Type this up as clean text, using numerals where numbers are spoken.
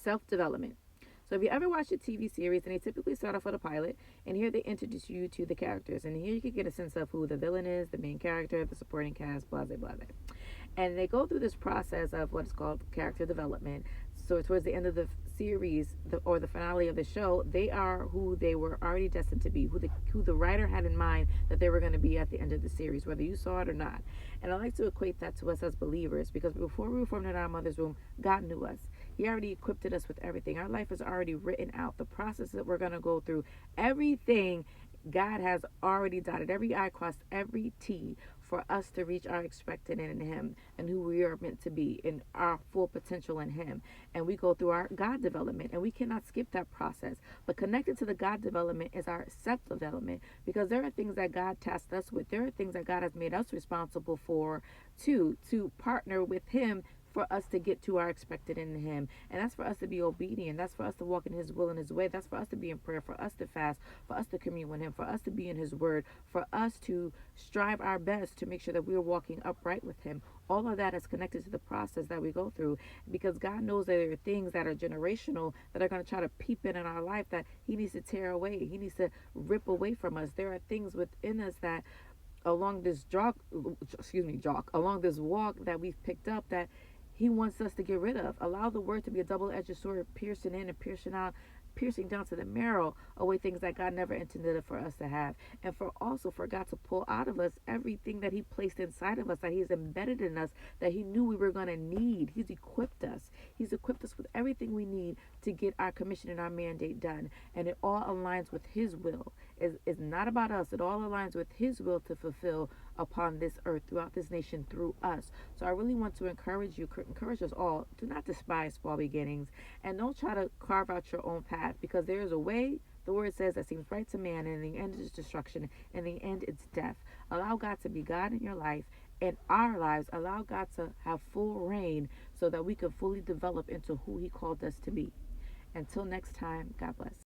self-development. So if you ever watch a TV series, and they typically start off with a pilot, and here they introduce you to the characters, and here you can get a sense of who the villain is, the main character, the supporting cast, blah blah blah. And they go through this process of what's called character development. So towards the end of the series, or the finale of the show, they are who they were already destined to be, who the writer had in mind that they were going to be at the end of the series, whether you saw it or not. And I like to equate that to us as believers, because before we were formed in our mother's womb, God knew us. He already equipped us with everything. Our life is already written out. The process that we're going to go through, everything God has already dotted every I, crossed every T, for us to reach our expected in Him, and who we are meant to be, in our full potential in Him. And we go through our God development, and we cannot skip that process. But connected to the God development is our self development, because there are things that God tasked us with. There are things that God has made us responsible for, to partner with Him, for us to get to our expected in Him. And that's for us to be obedient. That's for us to walk in His will and His way. That's for us to be in prayer, for us to fast, for us to commune with Him, for us to be in His word, for us to strive our best to make sure that we are walking upright with Him. All of that is connected to the process that we go through, because God knows that there are things that are generational that are going to try to peep in our life, that He needs to tear away. He needs to rip away from us. There are things within us that along this along this walk that we've picked up, that He wants us to get rid of. Allow the word to be a double-edged sword, piercing in and piercing out, piercing down to the marrow, away things that God never intended for us to have. And for God to pull out of us everything that He placed inside of us, that He's embedded in us, that He knew we were going to need. He's equipped us. He's equipped us with everything we need to get our commission and our mandate done. And it all aligns with His will. It's not about us. It all aligns with His will to fulfill upon this earth, throughout this nation, through us. So I really want to encourage us all, do not despise small beginnings, and don't try to carve out your own path, because there is a way, the word says, that seems right to man, and in the end it's destruction, and in the end it's death. Allow God to be God in your life, in our lives. Allow God to have full reign, so that we can fully develop into who He called us to be. Until next time, God bless.